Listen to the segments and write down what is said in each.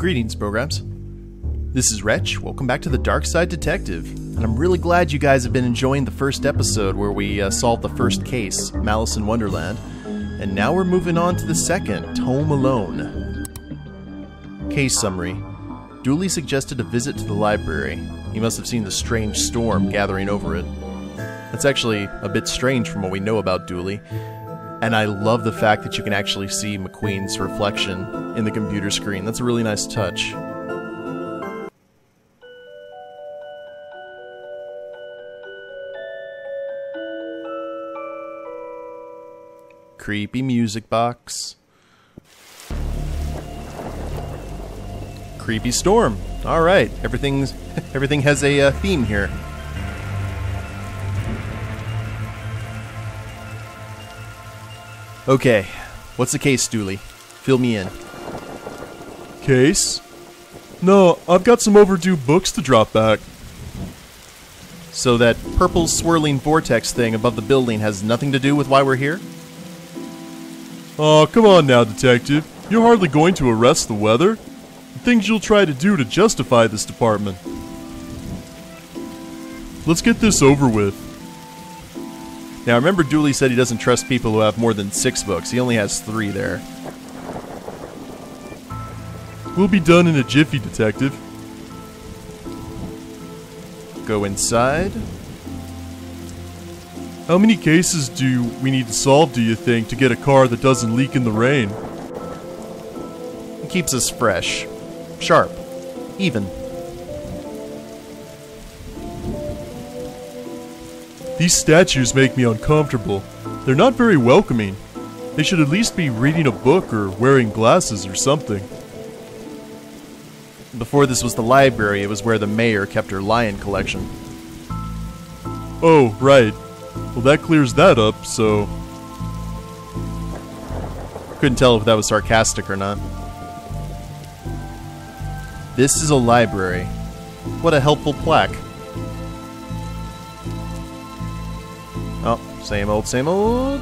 Greetings, programs. This is Wretch. Welcome back to the Darkside Detective. And I'm really glad you guys have been enjoying the first episode where we solved the first case, Malice in Wonderland. And now we're moving on to the second, Tome Alone. Case summary. Dooley suggested a visit to the library. He must have seen the strange storm gathering over it. That's actually a bit strange from what we know about Dooley. And I love the fact that you can actually see McQueen's reflection in the computer screen. That's a really nice touch. Creepy music box. Creepy storm. Alright, everything has a theme here. Okay, what's the case, Dooley? Fill me in. Case? No, I've got some overdue books to drop back. So that purple swirling vortex thing above the building has nothing to do with why we're here? Oh, come on now, detective. You're hardly going to arrest the weather. The things you'll try to do to justify this department. Let's get this over with. Now remember, Dooley said he doesn't trust people who have more than 6 books. He only has 3 there. We'll be done in a jiffy, detective. Go inside. How many cases do we need to solve, do you think, to get a car that doesn't leak in the rain? It keeps us fresh. Sharp. Even. These statues make me uncomfortable. They're not very welcoming. They should at least be reading a book or wearing glasses or something. Before this was the library, it was where the mayor kept her lion collection. Oh, right. Well, that clears that up, so... Couldn't tell if that was sarcastic or not. This is a library. What a helpful plaque. Oh, same old, same old.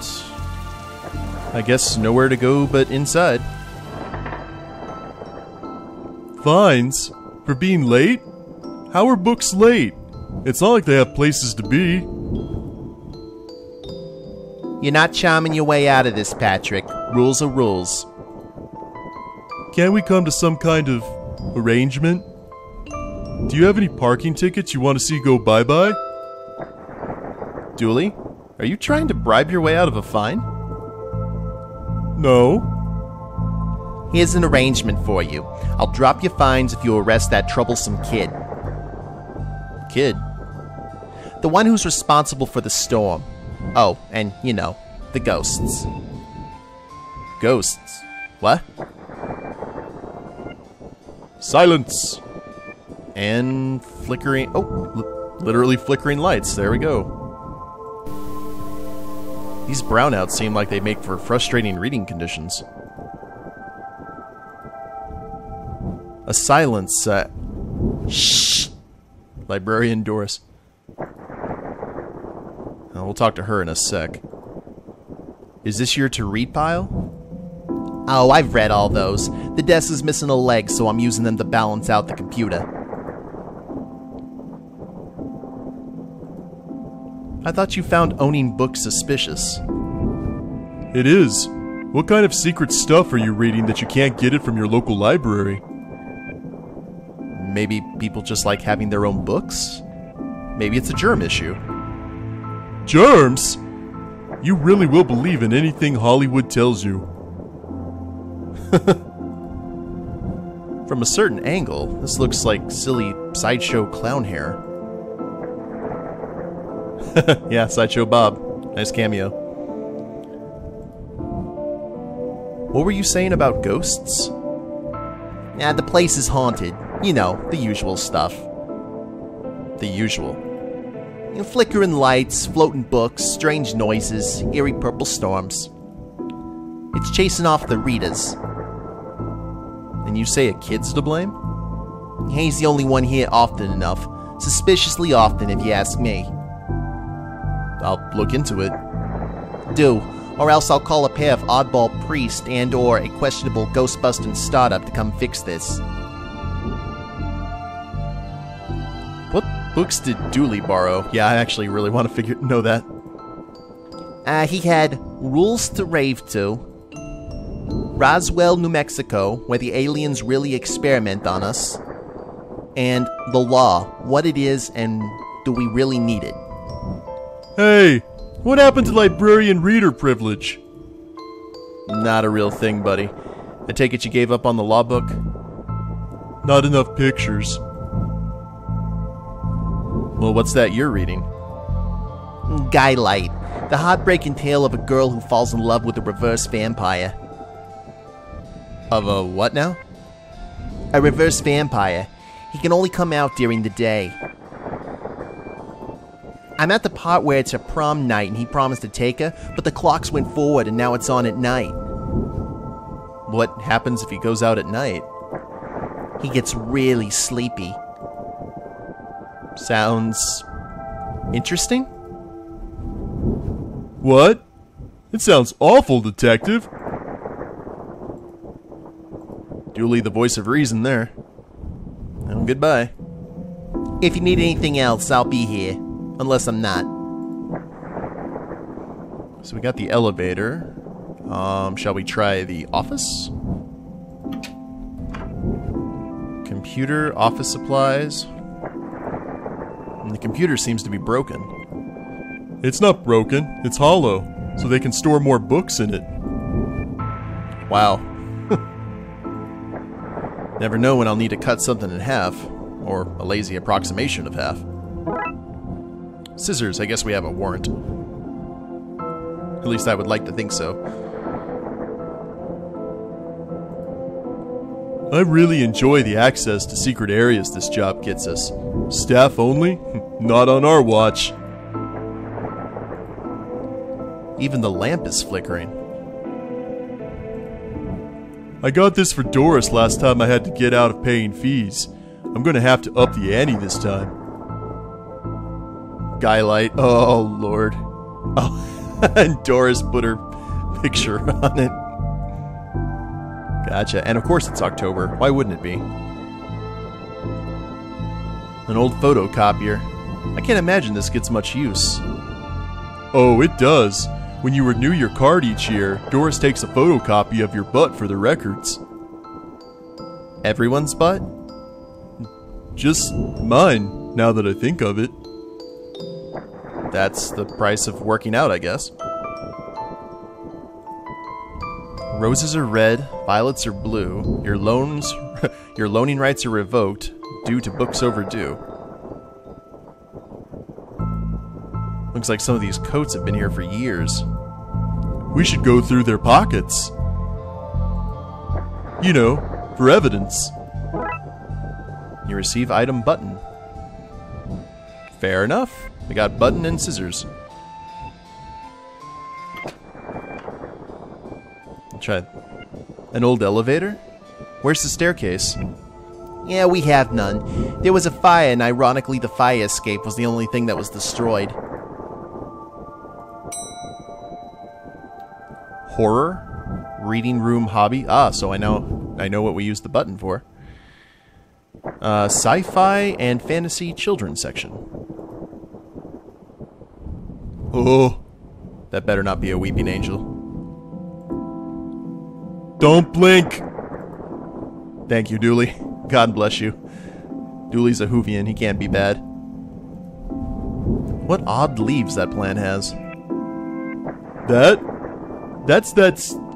I guess nowhere to go but inside. Fines? For being late? How are books late? It's not like they have places to be. You're not charming your way out of this, Patrick. Rules are rules. Can't we come to some kind of arrangement? Do you have any parking tickets you want to see go bye-bye? Dooley, are you trying to bribe your way out of a fine? No. Here's an arrangement for you. I'll drop your fines if you arrest that troublesome kid. Kid? The one who's responsible for the storm. Oh, and, you know, the ghosts. Ghosts? What? Silence! And flickering... Oh, literally flickering lights. There we go. These brownouts seem like they make for frustrating reading conditions. A silence, Shh! Librarian Doris. We'll talk to her in a sec. Is this your to-read pile? Oh, I've read all those. The desk is missing a leg, so I'm using them to balance out the computer. I thought you found owning books suspicious. It is. What kind of secret stuff are you reading that you can't get it from your local library? Maybe people just like having their own books? Maybe it's a germ issue. Germs? You really will believe in anything Hollywood tells you. From a certain angle, this looks like silly sideshow clown hair. Yeah, Sideshow Bob. Nice cameo. What were you saying about ghosts? Yeah, the place is haunted. You know, the usual stuff. The usual. You know, flickering lights, floating books, strange noises, eerie purple storms. It's chasing off the readers. And you say a kid's to blame? He's the only one here often enough. Suspiciously often, if you ask me. I'll look into it. Do, or else I'll call a pair of oddball priests and or a questionable ghost-busting startup to come fix this. books did Dooley borrow? Yeah, I actually really want to know that. He had Rules to Rave To, Roswell, New Mexico, where the aliens really experiment on us, and The Law, what it is and do we really need it? Hey, what happened to librarian reader privilege? Not a real thing, buddy. I take it you gave up on the law book? Not enough pictures. Well, what's that you're reading? Skylight, the heartbreaking tale of a girl who falls in love with a reverse vampire. Of a what now? A reverse vampire. He can only come out during the day. I'm at the part where it's her prom night and he promised to take her, but the clocks went forward and now it's on at night. What happens if he goes out at night? He gets really sleepy. Sounds interesting? What? It sounds awful, Detective. Dooley, the voice of reason there. Well, goodbye. If you need anything else, I'll be here. Unless I'm not. So we got the elevator. Shall we try the office? Computer, office supplies. And the computer seems to be broken. It's not broken, it's hollow, so they can store more books in it. Wow. Never know when I'll need to cut something in half, or a lazy approximation of half. Scissors, I guess we have a warrant. At least I would like to think so. I really enjoy the access to secret areas this job gets us. Staff only? Not on our watch. Even the lamp is flickering. I got this for Doris last time I had to get out of paying fees. I'm gonna have to up the ante this time. Skylight. Oh, Lord. Oh, and Doris put her picture on it. Gotcha. And of course it's October. Why wouldn't it be? An old photocopier. I can't imagine this gets much use. Oh, it does. When you renew your card each year, Doris takes a photocopy of your butt for the records. Everyone's butt? Just mine, now that I think of it. That's the price of working out, I guess. Roses are red, violets are blue. Your loaning rights are revoked due to books overdue. Looks like some of these coats have been here for years. We should go through their pockets. You know, for evidence. You receive item button. Fair enough. We got button and scissors. Try an old elevator? Where's the staircase? Yeah, we have none. There was a fire, and ironically the fire escape was the only thing that was destroyed. Horror? Reading room hobby? Ah, so I know what we use the button for. Sci-fi and fantasy children's section. Oh, that better not be a weeping angel. don't blink. Thank you, Dooley. God bless you. Dooley's a Whovian. He can't be bad. What odd leaves that plant has. That's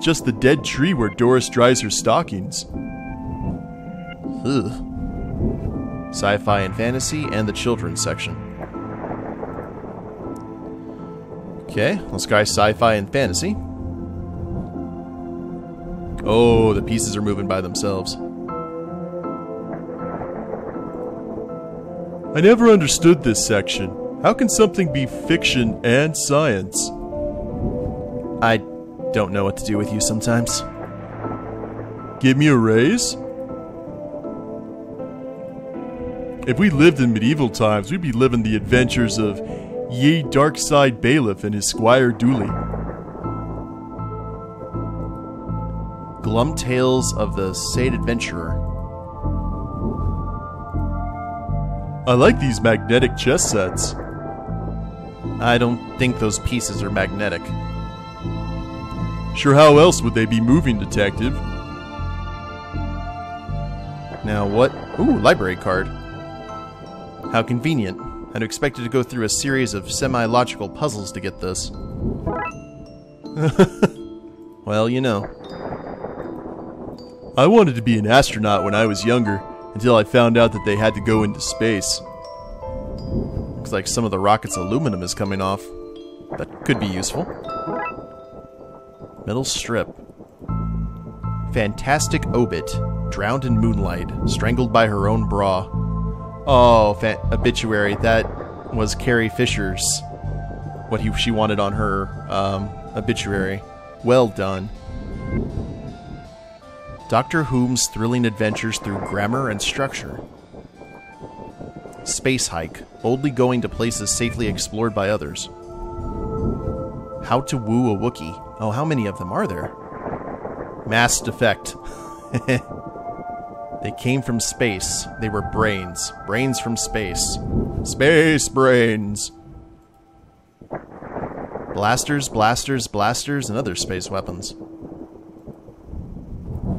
just the dead tree where Doris dries her stockings. Ugh. Sci-fi and fantasy and the children's section. Okay, let's try sci-fi and fantasy. Oh, the pieces are moving by themselves. I never understood this section. How can something be fiction and science? I don't know what to do with you sometimes. Give me a raise? If we lived in medieval times, we'd be living the adventures of ye Darkside Bailiff and his squire Dooley. Glum Tales of the Sade Adventurer. I like these magnetic chess sets. I don't think those pieces are magnetic. Sure, how else would they be moving, Detective? Now what? Ooh, library card. How convenient. I'd expected to go through a series of semi-logical puzzles to get this. Well, you know. I wanted to be an astronaut when I was younger, until I found out that they had to go into space. Looks like some of the rocket's aluminum is coming off. That could be useful. Metal strip. Fantastic obit. Drowned in moonlight. Strangled by her own bra. Oh, obituary. That was Carrie Fisher's. What she wanted on her obituary. Well done. Dr. Whom's thrilling adventures through grammar and structure. Space hike. Boldly going to places safely explored by others. How to woo a Wookiee. Oh, how many of them are there? Mass defect. They came from space. They were brains. Brains from space. Space brains. Blasters, blasters, blasters, and other space weapons.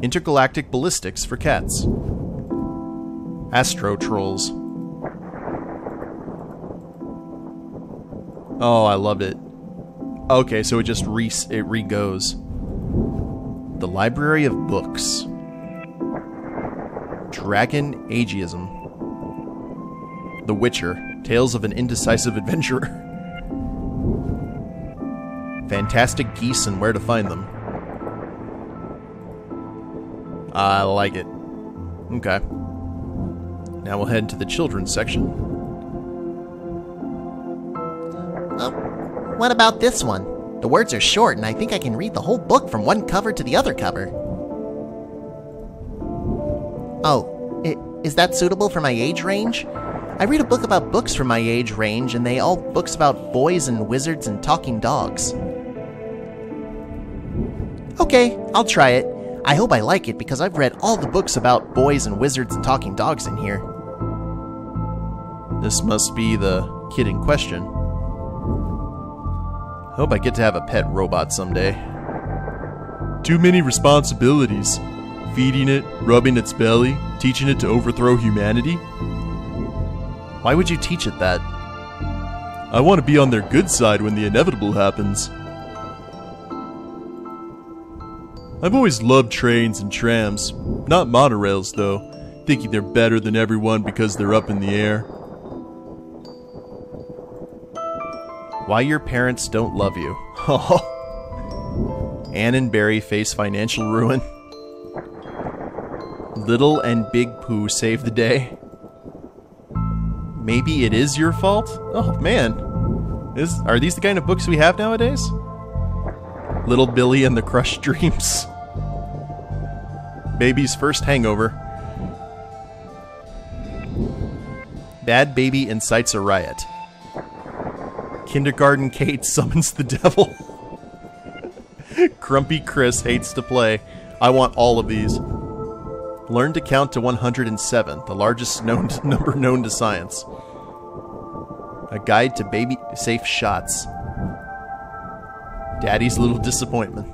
Intergalactic ballistics for cats. Astro trolls. Oh, I loved it. Okay, so it just re-goes. The Library of Books. Dragon Ageism. The Witcher. Tales of an Indecisive Adventurer. Fantastic Geese and Where to Find Them. I like it. Okay. Now we'll head to the children's section. What about this one? The words are short, and I think I can read the whole book from one cover to the other cover. Oh, is that suitable for my age range? I read a book about books from my age range, and they all books about boys and wizards and talking dogs. Okay, I'll try it. I hope I like it, because I've read all the books about boys and wizards and talking dogs in here. This must be the kid in question. I hope I get to have a pet robot someday. Too many responsibilities. Feeding it, rubbing its belly, teaching it to overthrow humanity. Why would you teach it that? I want to be on their good side when the inevitable happens. I've always loved trains and trams. Not monorails, though. Thinking they're better than everyone because they're up in the air. Why your parents don't love you. Anne and Barry face financial ruin. Little and Big Pooh save the day. Maybe it is your fault? Oh, man. Are these the kind of books we have nowadays? Little Billy and the Crushed Dreams. Baby's first hangover. Bad baby incites a riot. Kindergarten Kate summons the devil. Grumpy Chris hates to play. I want all of these. Learn to count to 107, the largest number known to science. A guide to baby safe shots. Daddy's little disappointment.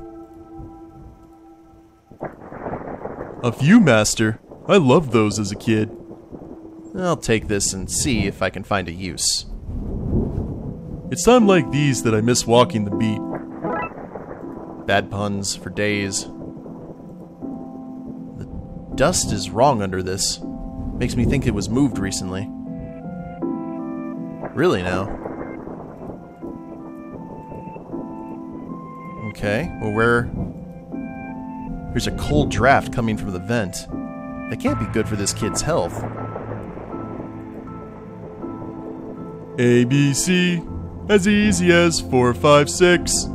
A Viewmaster. I loved those as a kid. I'll take this and see if I can find a use. It's time like these that I miss walking the beat. Bad puns for days. The dust is wrong under this. Makes me think it was moved recently. Really now? Okay, well there's a cold draft coming from the vent. That can't be good for this kid's health. ABC, as easy as 4, 5, 6.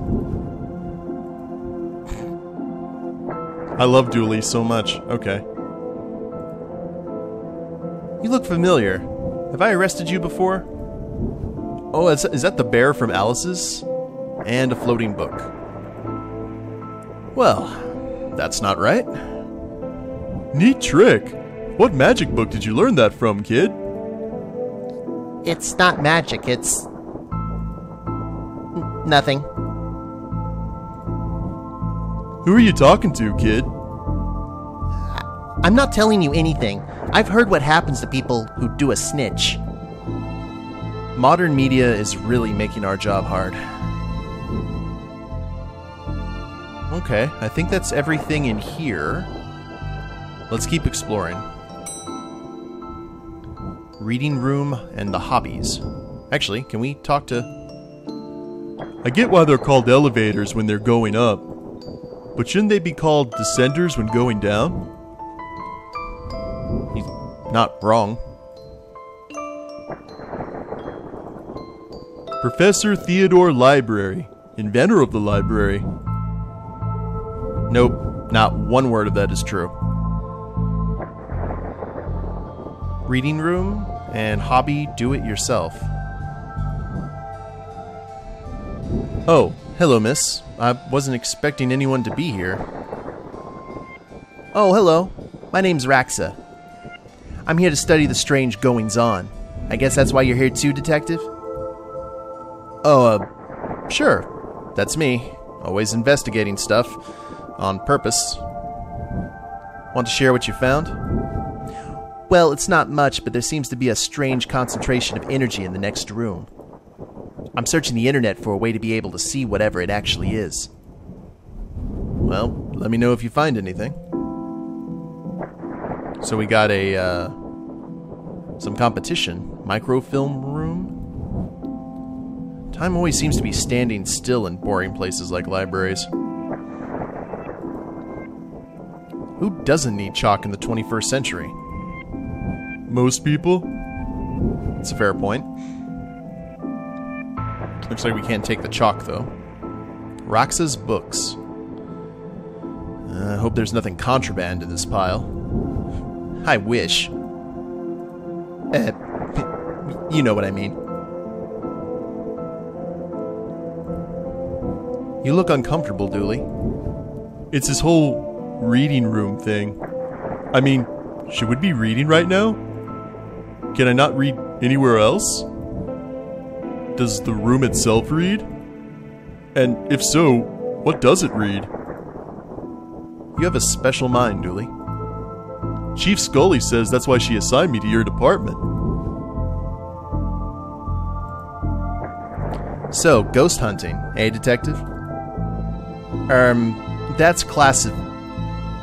I love Dooley so much. Okay. You look familiar. Have I arrested you before? Oh, is that the bear from Alice's? And a floating book. Well, that's not right. Neat trick. What magic book did you learn that from, kid? It's not magic, it's... nothing. Who are you talking to, kid? I'm not telling you anything. I've heard what happens to people who do a snitch. Modern media is really making our job hard. Okay, I think that's everything in here. Let's keep exploring. Reading room and the hobbies. Actually, can we talk to... I get why they're called elevators when they're going up, but shouldn't they be called descenders when going down? He's not wrong. Professor Theodore Library, inventor of the library. Nope, not one word of that is true. Reading room and hobby do-it-yourself. Oh, hello, miss. I wasn't expecting anyone to be here. Oh, hello. My name's Raxa. I'm here to study the strange goings-on. I guess that's why you're here too, Detective? Oh, sure. That's me. Always investigating stuff. On purpose. Want to share what you found? Well, it's not much, but there seems to be a strange concentration of energy in the next room. I'm searching the internet for a way to be able to see whatever it actually is. Well, let me know if you find anything. So we got a, some competition. Microfilm room? Time always seems to be standing still in boring places like libraries. Who doesn't need chalk in the 21st century? Most people? That's a fair point. Looks like we can't take the chalk, though. Roxa's books. I hope there's nothing contraband in this pile. I wish. You know what I mean. You look uncomfortable, Dooley. It's this whole reading room thing. I mean, should we be reading right now? Can I not read anywhere else? Does the room itself read? And if so, what does it read? You have a special mind, Dooley. Chief Scully says that's why she assigned me to your department. So, ghost hunting, eh, Detective? That's classic.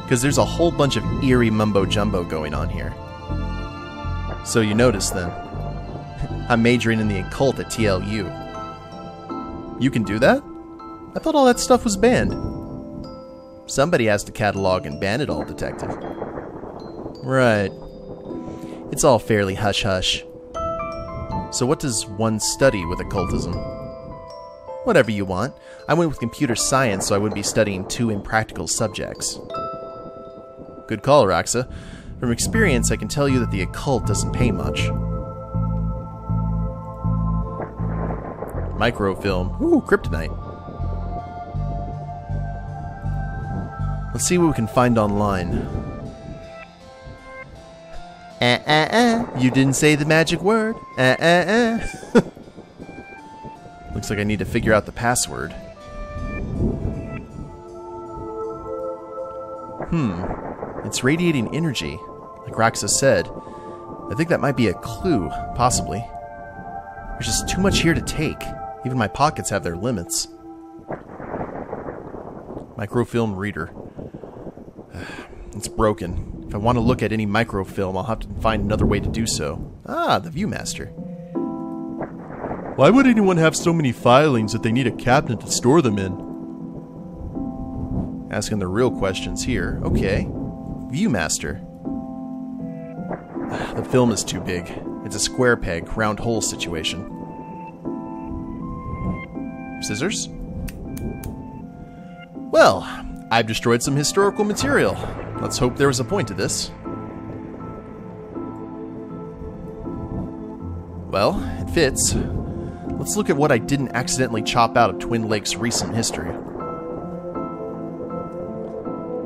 Because there's a whole bunch of eerie mumbo-jumbo going on here. So you notice, then. I'm majoring in the occult at TLU. You can do that? I thought all that stuff was banned. Somebody has to catalog and ban it all, Detective. Right. It's all fairly hush-hush. So what does one study with occultism? Whatever you want. I went with computer science, so I would be studying 2 impractical subjects. Good call, Raxa. From experience, I can tell you that the occult doesn't pay much. Microfilm. Ooh, kryptonite. Let's see what we can find online. You didn't say the magic word. Looks like I need to figure out the password. It's radiating energy, like Raxa said. I think that might be a clue, possibly. There's just too much here to take. Even my pockets have their limits. Microfilm reader. It's broken. If I want to look at any microfilm, I'll have to find another way to do so. Ah, the Viewmaster. Why would anyone have so many filings that they need a cabinet to store them in? Asking the real questions here. Okay. Viewmaster. The film is too big. It's a square peg, round hole situation. Scissors? Well, I've destroyed some historical material. Let's hope there was a point to this. Well, it fits. Let's look at what I didn't accidentally chop out of Twin Lakes' recent history.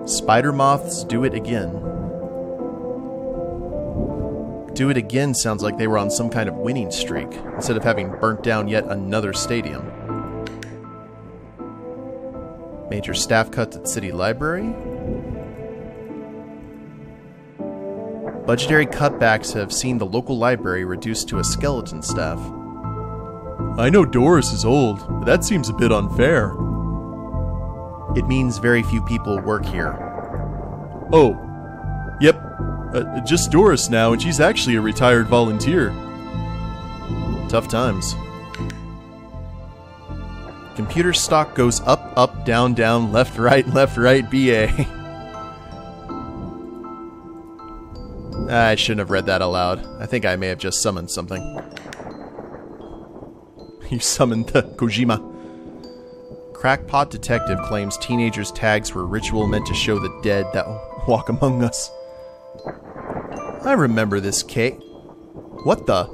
Spider moths do it again. Do It Again sounds like they were on some kind of winning streak, instead of having burnt down yet another stadium. Major staff cuts at City Library. Budgetary cutbacks have seen the local library reduced to a skeleton staff. I know Doris is old, but that seems a bit unfair. It means very few people work here. Oh, yep. Just Doris now, and she's actually a retired volunteer. Tough times. Computer stock goes up, up, down, down, left, right, BA. I shouldn't have read that aloud. I think I may have just summoned something. You summoned the Kojima. Crackpot detective claims teenagers' tags were ritual meant to show the dead that walk among us. I remember this case. What the?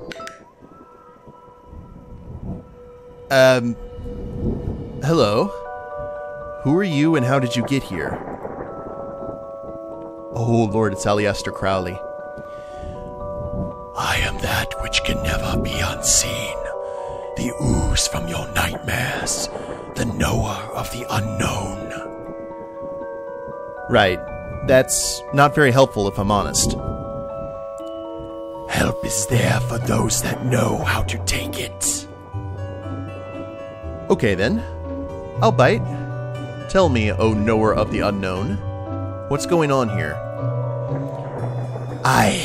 Hello? Who are you and how did you get here? Oh Lord, it's Aleister Crowley. I am that which can never be unseen. The ooze from your nightmares. The knower of the unknown. Right. That's not very helpful if I'm honest. Help is there for those that know how to take it. Okay then. I'll bite. Tell me, O knower of the unknown. What's going on here? I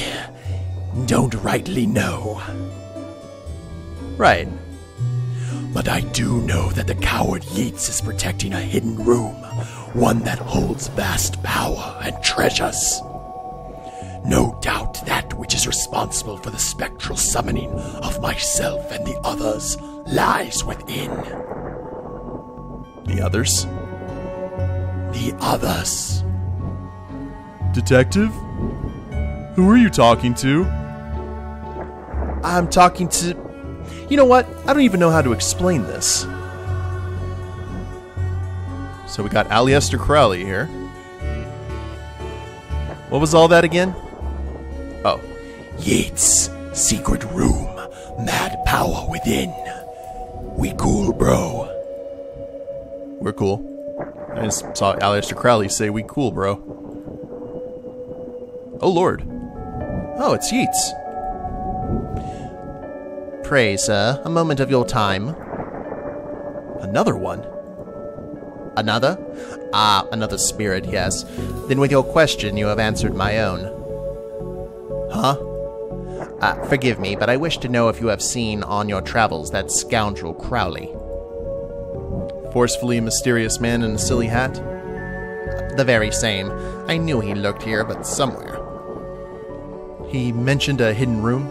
don't rightly know. Right. But I do know that the coward Yeats is protecting a hidden room, one that holds vast power and treasures. No doubt that which is responsible for the spectral summoning of myself and the others lies within. The others? The others. Detective? Who are you talking to? I'm talking to... You know what? I don't even know how to explain this. So we got Aleister Crowley here. What was all that again? Oh. Yeats, secret room, mad power within. We cool, bro. We're cool. I just saw Aleister Crowley say, "We cool, bro." Oh, Lord. Oh, it's Yeats. Pray, sir, a moment of your time. Another one? Another? Ah, another spirit, yes. Then with your question, you have answered my own. Huh? Forgive me, but I wish to know if you have seen on your travels that scoundrel Crowley. Forcefully mysterious man in a silly hat? The very same. I knew he lurked here, but somewhere. He mentioned a hidden room?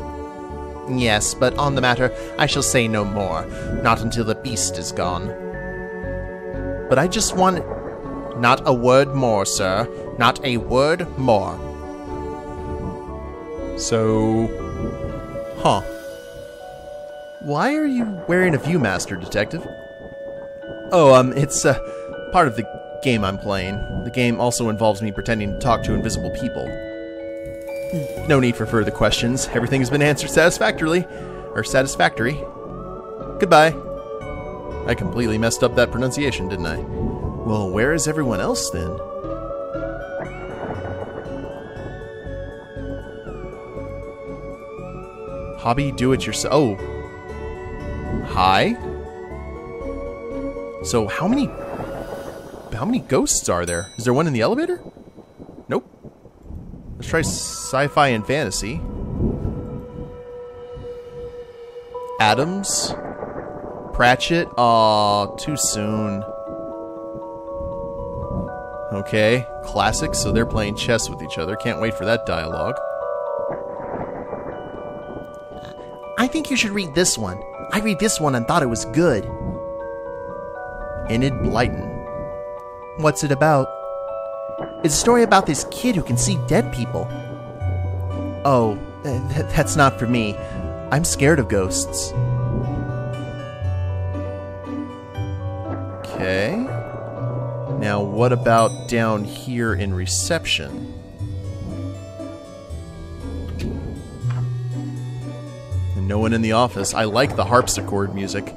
Yes, but on the matter, I shall say no more. Not until the beast is gone. But I just want... Not a word more, sir. Not a word more. So... Huh. Why are you wearing a Viewmaster, Detective? Oh, it's, part of the game I'm playing. The game also involves me pretending to talk to invisible people. No need for further questions. Everything has been answered satisfactorily. Or satisfactory. Goodbye. I completely messed up that pronunciation, didn't I? Well, where is everyone else, then? Hobby do-it-yourself. Oh. Hi? So how many ghosts are there? Is there one in the elevator? Nope. Let's try sci-fi and fantasy. Adams? Pratchett? Aw, too soon. Okay, classic, so they're playing chess with each other. Can't wait for that dialogue. I think you should read this one. I read this one and thought it was good. Enid Blyton. What's it about? It's a story about this kid who can see dead people. Oh, that's not for me. I'm scared of ghosts. Okay. Now what about down here in reception? and no one in the office. I like the harpsichord music.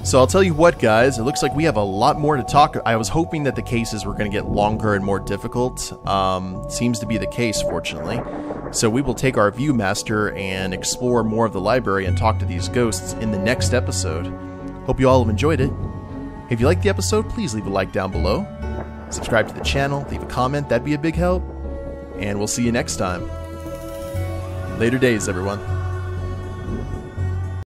So I'll tell you what, guys, it looks like we have a lot more to talk. I was hoping that the cases were going to get longer and more difficult. Seems to be the case, fortunately. So we will take our Viewmaster and explore more of the library and talk to these ghosts in the next episode. Hope you all have enjoyed it. If you liked the episode, please leave a like down below. Subscribe to the channel, leave a comment, that'd be a big help. And we'll see you next time. Later days, everyone.